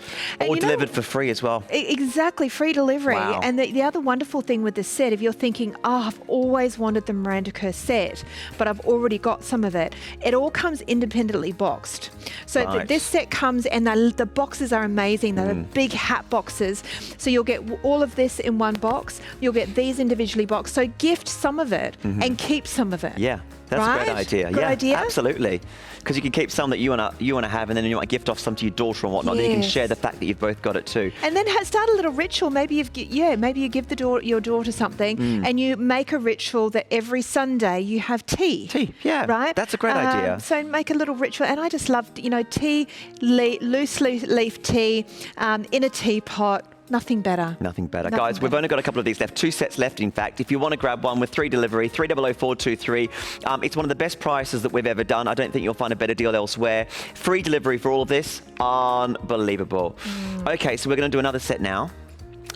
Or delivered for free as well. Exactly, free delivery. And the other wonderful thing with this set, if you're thinking, I've always wanted the Miranda Kerr set, but I've already got some of it, it all comes independently boxed. So this set comes, and the boxes are amazing. They're big hat boxes. So you'll get all of this in one box. You'll get these individually boxed. So gift some of it and keep some of it. Yeah. That's a great idea. Good idea? Absolutely. Because you can keep some that you want to have, and then you might gift off some to your daughter and whatnot. Then you can share the fact that you've both got it too. And then start a little ritual. Maybe you give your daughter something, and you make a ritual that every Sunday you have tea. Tea, yeah. Right? That's a great idea. So make a little ritual. And I just love, tea, loose leaf tea in a teapot. Nothing better. Nothing better. Guys, we've only got a couple of these left. 2 sets left, in fact. If you want to grab one with 3 delivery, 300423. It's one of the best prices that we've ever done. I don't think you'll find a better deal elsewhere. Free delivery for all of this. Unbelievable. Okay, so we're going to do another set now.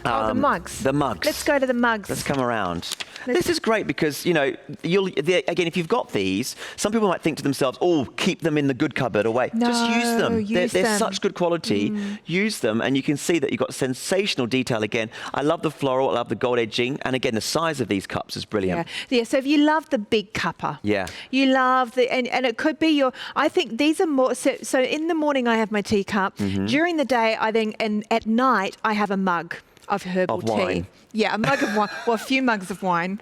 The mugs. The mugs. Let's go to the mugs. Let's come around. This is great because, again, if you've got these, some people might think to themselves, keep them in the good cupboard away. No, just use them. They're such good quality. Use them, and you can see that you've got sensational detail again. I love the floral, I love the gold edging, and again, the size of these cups is brilliant. Yeah, so if you love the big cuppa, you love and it could be I think these are more, so in the morning I have my teacup. During the day, and at night, I have a mug of herbal tea. Wine. Yeah, a mug of wine. Well, a few mugs of wine.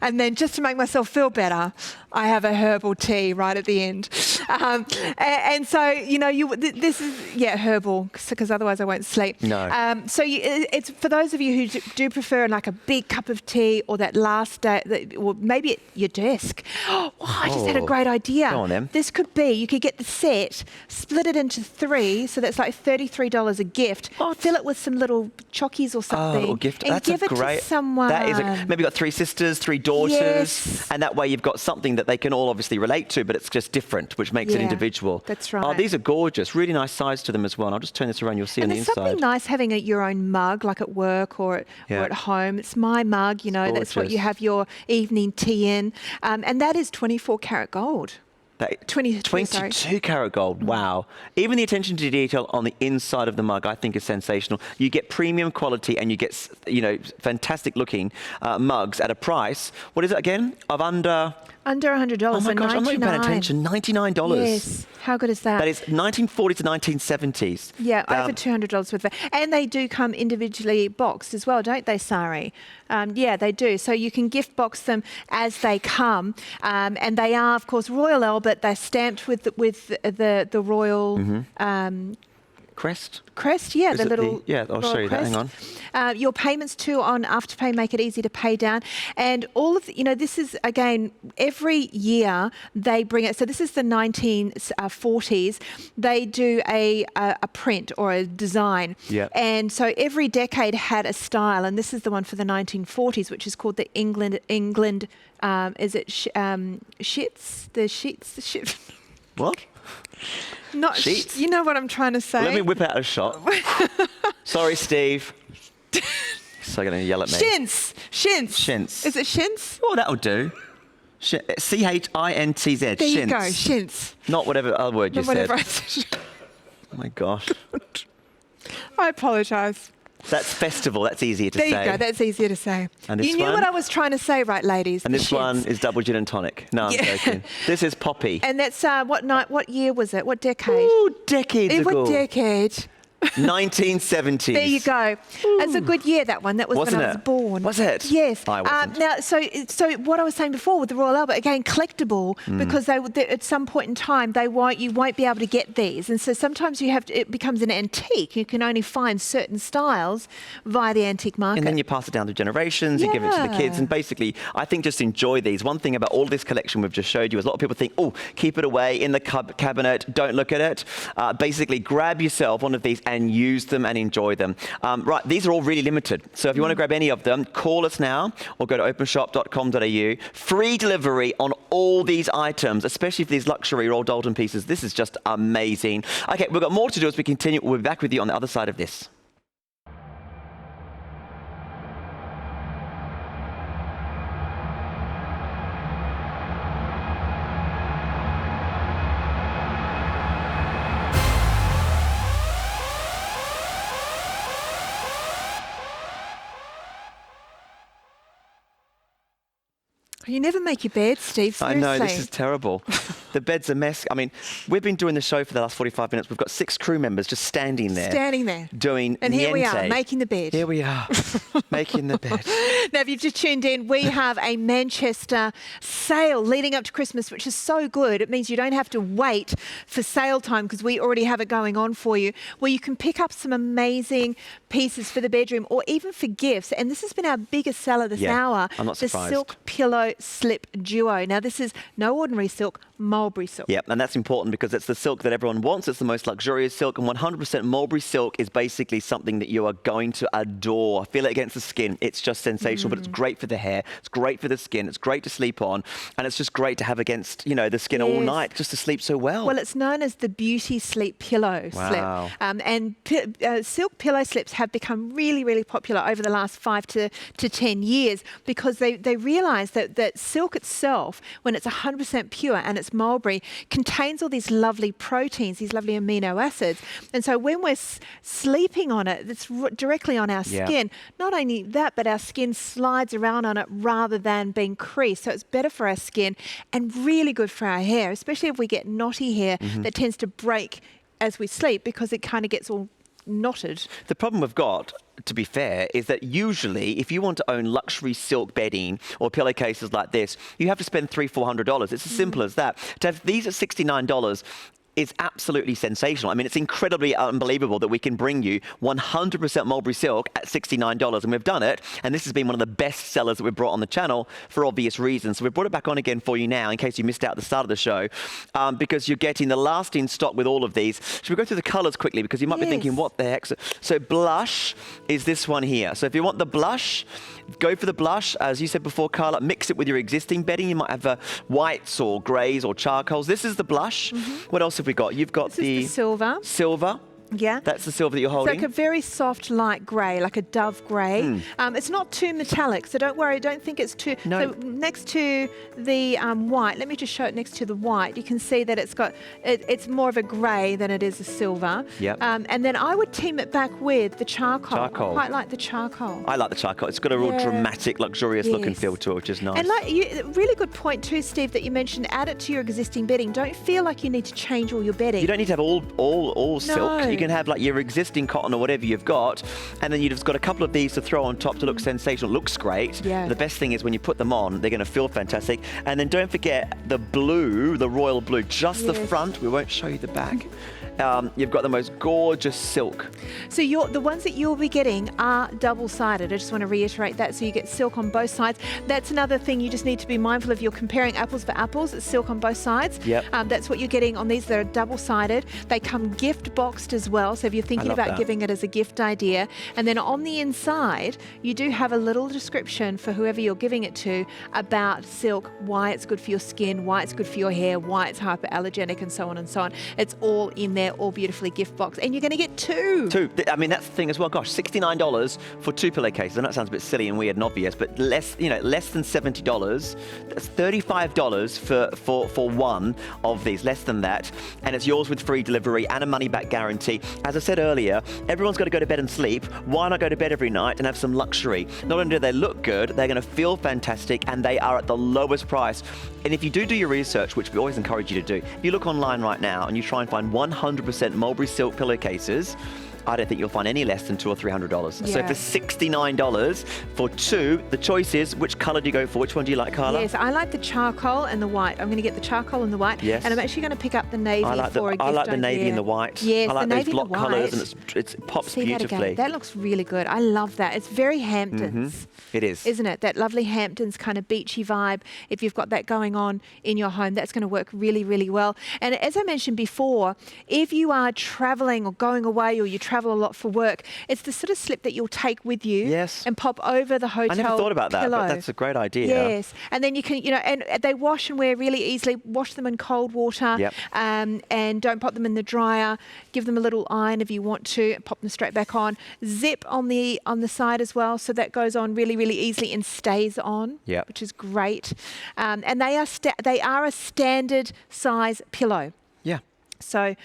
And then just to make myself feel better, I have a herbal tea right at the end. And so, you know, this is, herbal, because otherwise I won't sleep. No. So it's for those of you who do prefer like a big cup of tea or that last day, or maybe at your desk. Oh, I just had a great idea. Go on then. This could be, you could get the set, split it into 3, so that's like $33 a gift. Fill it with some little chockies or something. Little gift. And That's give it great. to someone. That is maybe you've got 3 sisters, 3 daughters, and that way you've got something that they can all obviously relate to, but it's just different, which makes it individual. That's right. Oh, these are gorgeous. Really nice size to them as well. And I'll just turn this around. You'll see on the inside. And there's something nice having your own mug, like at work or at home. It's my mug, you know. That's what you have your evening tea in, and that is 24 karat gold. 22 karat gold, wow. Even the attention to detail on the inside of the mug, I think, is sensational. You get premium quality and you get, you know, fantastic looking mugs at a price, what is it again, of under $100. Oh my gosh, I'm not even paying attention. $99. Yes. How good is that? That is 1940s to 1970s. Yeah, over $200 worth of it. And they do come individually boxed as well, don't they, Sari? Yeah, they do. So you can gift box them as they come. And they are, of course, Royal Albert. They're stamped with the royal... Crest? Crest, yeah, the little I'll show you crest. that, hang on. Your payments too on Afterpay make it easy to pay down. And all of, you know, this is, again, every year they bring it. So this is the 1940s. They do a print or a design. Yeah. And so every decade had a style. And this is the one for the 1940s, which is called the England, is it shits? The sheets? What? Not sheets. You know what I'm trying to say. Well, let me whip out a shot. Sorry, Steve. So going to yell at me. Shins. Is it shins? Oh, that'll do. C-H-I-N-T-Z. There you go, shins. Not whatever other word you said. I said. Oh my gosh. I apologise. That's festival. That's easier to say. There you go. That's easier to say. And this you knew what I was trying to say, right, ladies? And this one is double gin and tonic. No, I'm joking. This is Poppy. And that's what year was it? What decade? Ooh, decades ago. What decade? 1970s. There you go. It's a good year, that one. That was Wasn't when I was born. Was it? Yes. I wasn't. Now, so what I was saying before with the Royal Albert, again, collectible, because they at some point in time you won't be able to get these, and so sometimes it becomes an antique. You can only find certain styles via the antique market. And then you pass it down to generations. You give it to the kids, and basically, I think just enjoy these. One thing about all this collection we've just showed you is a lot of people think, oh, keep it away in the cabinet. Don't look at it. Basically, grab yourself one of these and use them and enjoy them. Right, these are all really limited. So if you want to grab any of them, call us now or go to openshop.com.au. Free delivery on all these items, especially for these luxury Royal Doulton pieces. This is just amazing. Okay, we've got more to do as we continue. We'll be back with you on the other side of this. You never make your bed, Steve. Seriously. I know, this is terrible. The bed's a mess. I mean, we've been doing the show for the last 45 minutes. We've got 6 crew members just standing there. Doing And here niente. we are, making the bed. Here we are, making the bed. Now, if you've just tuned in, we have a Manchester sale leading up to Christmas, which is so good. It means you don't have to wait for sale time because we already have it going on for you, where you can pick up some amazing pieces for the bedroom or even for gifts. And this has been our biggest seller this hour. I'm not surprised. The Silk Pillow Slip Duo. Now, this is no ordinary silk, mulberry silk. Yep, and that's important because it's the silk that everyone wants. It's the most luxurious silk, and 100% mulberry silk is basically something that you are going to adore. Feel it against the skin. It's just sensational, but it's great for the hair. It's great for the skin. It's great to sleep on, and it's just great to have against, you know, the skin all night, just to sleep so well. Well, it's known as the Beauty Sleep Pillow Slip. And silk pillow slips have become really, really popular over the last 5 to 10 years because they realise that silk itself, when it's 100% pure and it's mulberry, contains all these lovely proteins, these lovely amino acids. And so when we're sleeping on it, it's directly on our skin. Not only that, but our skin slides around on it rather than being creased. So it's better for our skin and really good for our hair, especially if we get knotty hair that tends to break as we sleep because it kind of gets all knotted. The problem we've got, to be fair, is that usually if you want to own luxury silk bedding or pillowcases like this, you have to spend $300-400. It's as simple as that. To have these at $69 is absolutely sensational. I mean, it's incredibly unbelievable that we can bring you 100% mulberry silk at $69, and we've done it. And this has been one of the best sellers that we've brought on the channel for obvious reasons. So we've brought it back on again for you now, in case you missed out at the start of the show, because you're getting the last in stock with all of these. Should we go through the colors quickly? Because you might be thinking, what the heck? So blush is this one here. So if you want the blush, go for the blush. As you said before, Carla, mix it with your existing bedding. You might have whites or greys or charcoals. This is the blush. What else have we got? You've got the silver. Silver. Yeah. That's the silver that you're holding. It's like a very soft light grey, like a dove grey. It's not too metallic, so don't worry. Don't think it's too... No. So next to the white, let me just show it next to the white. You can see that it's got... it's more of a grey than it is a silver. Yep. And then I would team it back with the charcoal. Charcoal. I quite like the charcoal. I like the charcoal. It's got a real dramatic, luxurious look and feel to it, which is nice. And really good point too, Steve, that you mentioned, add it to your existing bedding. Don't feel like you need to change all your bedding. You don't need to have all silk. No. You can have like your existing cotton or whatever you've got, and then you've just got a couple of these to throw on top to look sensational. Looks great. Yeah. The best thing is when you put them on, they're going to feel fantastic. And then don't forget the blue, the royal blue, just the front. We won't show you the back. You've got the most gorgeous silk. So the ones that you'll be getting are double-sided. I just want to reiterate that. So you get silk on both sides. That's another thing you just need to be mindful of. You're comparing apples for apples. It's silk on both sides. Yep. That's what you're getting on these. They're double-sided. They come gift boxed as well. So if you're thinking about giving it as a gift idea. And then on the inside, you do have a little description for whoever you're giving it to about silk, why it's good for your skin, why it's good for your hair, why it's hypoallergenic, and so on and so on. It's all in there, all beautifully gift boxed, and you're going to get two. I mean, that's the thing as well. Gosh, $69 for 2 pillowcases. And that sounds a bit silly and weird and obvious, but less than $70. That's $35 for one of these, less than that. And it's yours with free delivery and a money-back guarantee. As I said earlier, everyone's got to go to bed and sleep. Why not go to bed every night and have some luxury? Not only do they look good, they're going to feel fantastic, and they are at the lowest price. And if you do your research, which we always encourage you to do, if you look online right now and you try and find 100% mulberry silk pillowcases, I don't think you'll find any less than $200 or $300. Yeah. So for $69 for two, the choice is, which color do you go for? Which one do you like, Carla? Yes, I like the charcoal and the white. I'm going to get the charcoal and the white. Yes. And I'm actually going to pick up the navy for a gift idea. I like the navy and the white. Yes, I like the those navy block and the colors, white. and it pops See beautifully. That again. That looks really good. I love that. It's very Hamptons. It is. Isn't it? That lovely Hamptons kind of beachy vibe. If you've got that going on in your home, that's going to work really, really well. And as I mentioned before, if you are traveling or going away, or you travel a lot for work, it's the sort of slip that you'll take with you and pop over the hotel I never thought about that, pillow. but that's a great idea. Yes. And then you can, and they wash and wear really easily. Wash them in cold water. Yep. And don't pop them in the dryer. Give them a little iron if you want to. Pop them straight back on. Zip on the side as well, so that goes on really, really easily and stays on, which is great. And they are a standard size pillow. Yeah. So,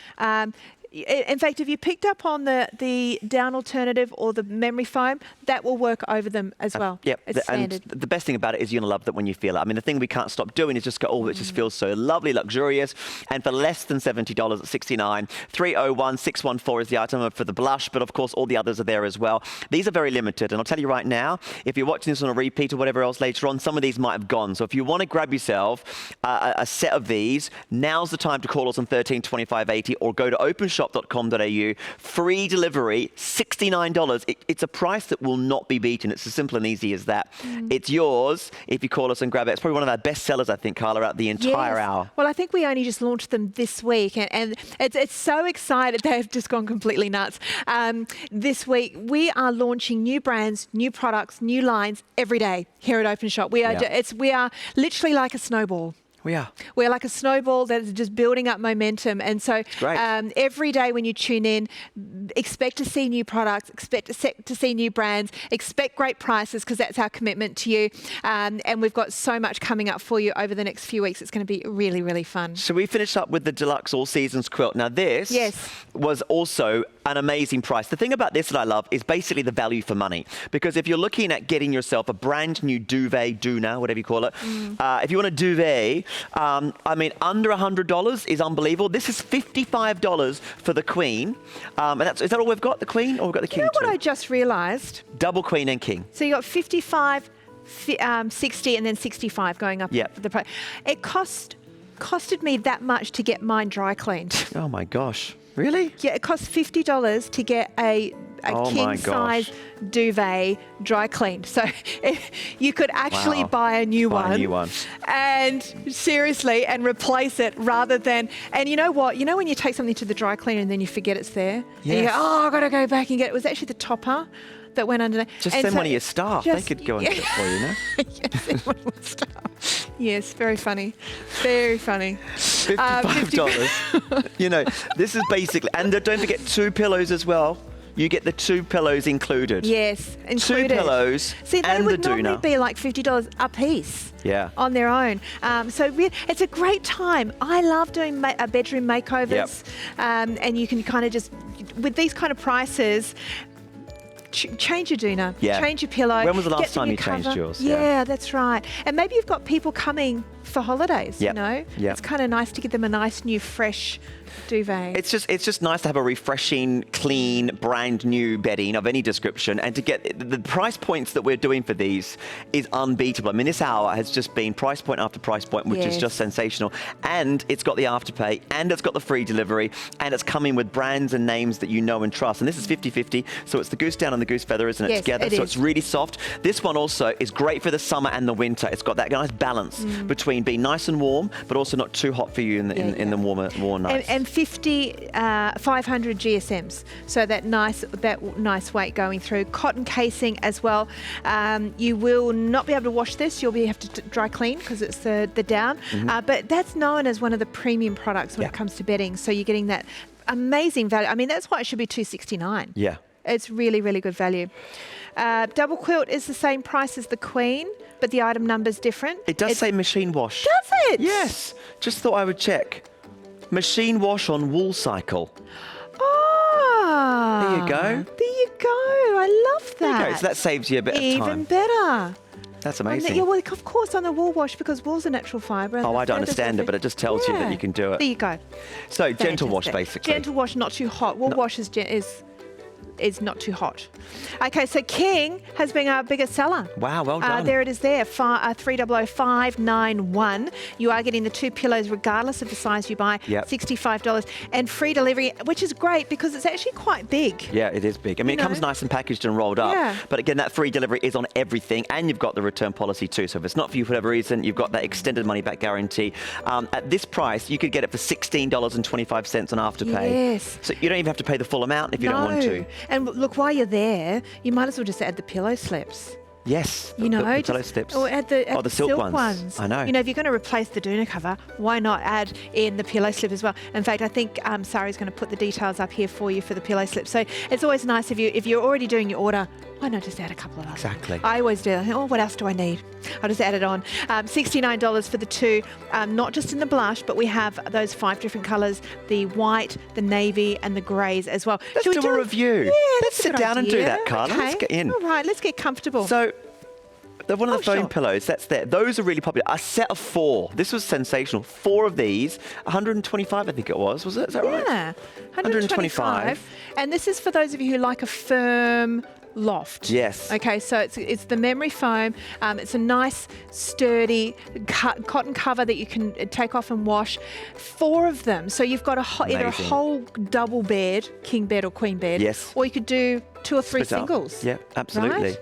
in fact, if you picked up on the down alternative or the memory foam, that will work over them as well. It's standard. And the best thing about it is you're going to love that when you feel it. I mean, the thing we can't stop doing is just go, oh, it just feels so lovely, luxurious. And for less than $70 at $69, 301-614 is the item for the blush, but of course all the others are there as well. These are very limited, and I'll tell you right now, if you're watching this on a repeat or whatever else later on, some of these might have gone. So if you want to grab yourself a set of these, now's the time to call us on 13 25 80 or go to openshop.com.au. Free delivery, $69. It's a price that will not be beaten. It's as simple and easy as that. It's yours if you call us and grab it. It's probably one of our best sellers, I think, Carla, out the entire hour. Well, I think we only just launched them this week, and it's so excited. They've just gone completely nuts. This week, we are launching new brands, new products, new lines every day here at Openshop. We are literally like a snowball. We are. We're like a snowball that is just building up momentum. And so every day when you tune in, expect to see new products, expect to see new brands, expect great prices, because that's our commitment to you. And we've got so much coming up for you over the next few weeks. It's going to be really, really fun. So we finished up with the Deluxe All Seasons quilt. Now this was also an amazing price. The thing about this that I love is basically the value for money. Because if you're looking at getting yourself a brand new duvet, doona, whatever you call it, if you want a duvet I mean, under $100 is unbelievable. This is $55 for the Queen. And is that all we've got, the Queen, or we've got the King You know too? what I just realised? Double Queen and King. So you got 55, 60, and then 65 going up. Yep. The price. It costed me that much to get mine dry cleaned. Oh my gosh. Really? Yeah, it costs $50 to get a king size duvet dry cleaned. So you could actually buy a new one. And seriously, and replace it rather than, and you know what? You know when you take something to the dry cleaner and then you forget it's there? Yes. And you go, oh, I've got to go back and get it. It was actually the topper that went underneath. Just and send one of your staff. They could go and get it for you, know? Yes, send one of my staff. Yes, very funny. Very funny. $55. You know, this is basically, and don't forget 2 pillows as well. You get the 2 pillows included. Yes, included. 2 pillows See, they and would the doona. normally be like $50 a piece. Yeah. On their own. So it's a great time. I love doing bedroom makeovers. And you can kind of just, with these kind of prices, change your doona, change your pillow. When was the last time you changed yours? Yeah, that's right. And maybe you've got people coming for holidays, you know? Yeah. It's kind of nice to give them a nice new fresh duvet. It's just nice to have a refreshing, clean, brand new bedding of any description, and to get the price points that we're doing for these is unbeatable. I mean, this hour has just been price point after price point, which is just sensational. And it's got the afterpay, and it's got the free delivery, and it's coming with brands and names that you know and trust. And this is 50-50, so it's the goose down and the goose feather, isn't it, together? So it's really soft. This one also is great for the summer and the winter. It's got that nice balance between being nice and warm, but also not too hot for you in the warmer nights. And 500 GSMs, so that nice weight going through. Cotton casing as well. You will not be able to wash this. You'll have to dry clean because it's the down. But that's known as one of the premium products when it comes to bedding. So you're getting that amazing value. I mean, that's why it should be $269. Yeah. It's really, really good value. Double quilt is the same price as the Queen, but the item number's different. It does say machine wash. Does it? Yes. Just thought I would check. Machine wash on wool cycle. Oh. There you go. There you go. I love that. There you go. So that saves you a bit of time. Even better. That's amazing. Yeah, well, of course, on the wool wash, because wool's a natural fibre. Oh, I don't understand it, but it just tells you that you can do it. There you go. So, gentle wash, basically. Gentle wash, not too hot. Wool wash is not too hot. Okay, so King has been our biggest seller. Wow, well done. There it is there, 300591. You are getting the 2 pillows regardless of the size you buy, $65. And free delivery, which is great because it's actually quite big. Yeah, it is big. I mean, it comes nice and packaged and rolled up. Yeah. But again, that free delivery is on everything, and you've got the return policy too. So if it's not for you for whatever reason, you've got that extended money-back guarantee. At this price, you could get it for $16.25 on Afterpay. Yes. So you don't even have to pay the full amount if you don't want to. And look, while you're there, you might as well just add the pillow slips. Yes, You know, the pillow slips. Or add the silk ones. I know. You know, if you're going to replace the doona cover, why not add in the pillow slip as well? In fact, I think Sari's going to put the details up here for you for the pillow slip. So it's always nice if you're already doing your order, why not just add a couple of others? Exactly. I always do. I think, oh, what else do I need? I'll just add it on. $69 for the 2, not just in the blush, but we have those 5 different colours, the white, the navy, and the greys as well. Let's do a review. Yeah, let's sit down and do that, Carla. Okay. Let's get in. All right, let's get comfortable. So, one of the foam pillows, that's there. Those are really popular. A set of 4. This was sensational. 4 of these, 125 I think it was. Was it? Is that right? Yeah, 125. And this is for those of you who like a firm loft. Yes. Okay, so it's the memory foam. It's a nice, sturdy cotton cover that you can take off and wash. 4 of them. So you've got either a whole double bed, king bed or queen bed. Yes. Or you could do 2 or 3 Split up. singles. Yeah, absolutely. Right?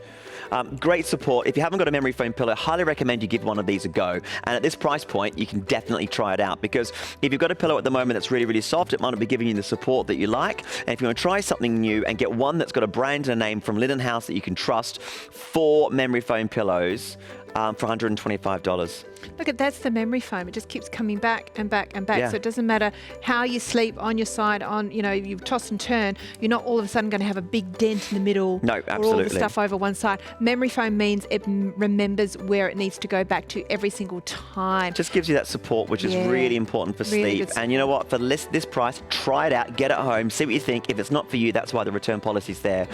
Great support. If you haven't got a memory foam pillow, highly recommend you give one of these a go. And at this price point, you can definitely try it out, because if you've got a pillow at the moment that's really, really soft, it might not be giving you the support that you like. And if you want to try something new and get one that's got a brand and a name from Linen House that you can trust, 4 memory foam pillows for $125. Look, that's the memory foam. It just keeps coming back and back and back. Yeah. So it doesn't matter how you sleep, on your side, you toss and turn. You're not all of a sudden going to have a big dent in the middle. No, or all absolutely. the stuff over one side. Memory foam means it remembers where it needs to go back to every single time. Just gives you that support, which is really important for sleep. And you know what? For this price, try it out, get it home, see what you think. If it's not for you, that's why the return policy's there.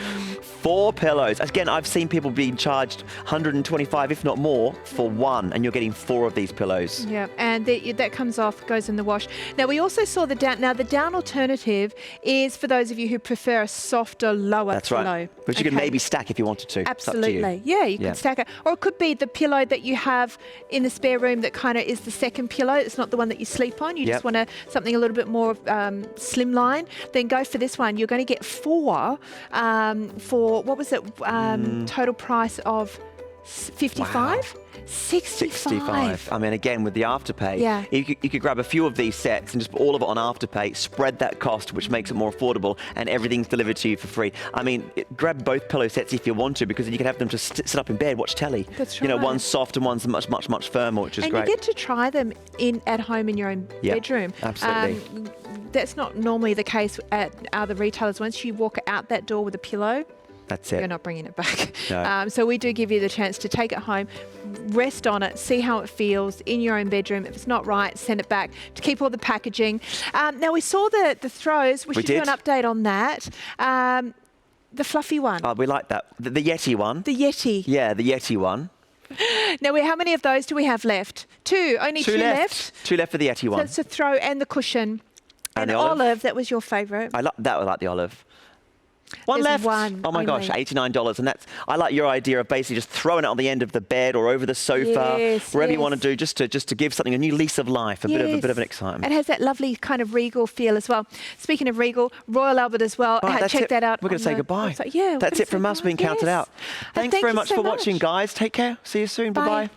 4 pillows. Again, I've seen people being charged $125, if not more, for one, and you're getting 4 of these pillows. Yeah, and that comes off, goes in the wash. Now, we also saw the down. Now, the down alternative is for those of you who prefer a softer, lower That's pillow. right. Which you could maybe stack if you wanted to. Absolutely. It's up to you. Yeah, you could stack it. Or it could be the pillow that you have in the spare room that kind of is the second pillow. It's not the one that you sleep on. You just want something a little bit more slimline. Then go for this one. You're going to get 4 for, what was it, total price of 55? Wow. 65. I mean, again, with the Afterpay, you could grab a few of these sets and just put all of it on Afterpay, spread that cost, which makes it more affordable, and everything's delivered to you for free. I mean, grab both pillow sets if you want to, because then you can have them just sit up in bed, watch telly. That's You know, right. one's soft and one's much, much, much firmer, which is great. And you get to try them at home in your own bedroom. Absolutely. That's not normally the case at other retailers. Once you walk out that door with a pillow, that's it. You're not bringing it back. No. So we do give you the chance to take it home, rest on it, see how it feels in your own bedroom. If it's not right, send it back to keep all the packaging. Now, we saw the throws. We should do an update on that. The fluffy one. Oh, we like that. The Yeti one. The Yeti. Yeah, the Yeti one. Now, how many of those do we have left? 2. Only 2 left. 2 left for the Yeti one. So it's a throw and the cushion. And the olive, that was your favourite. I like the olive. One There's left. one Oh my gosh, $89, and I like your idea of basically just throwing it on the end of the bed or over the sofa, wherever you want to do, just to give something a new lease of life, a bit of an excitement. It has that lovely kind of regal feel as well. Speaking of regal, Royal Albert as well. Check that out. We're going to say goodbye. Yeah, that's it from us. We can count it out. Thanks very much for watching, guys. Take care. See you soon. Bye bye.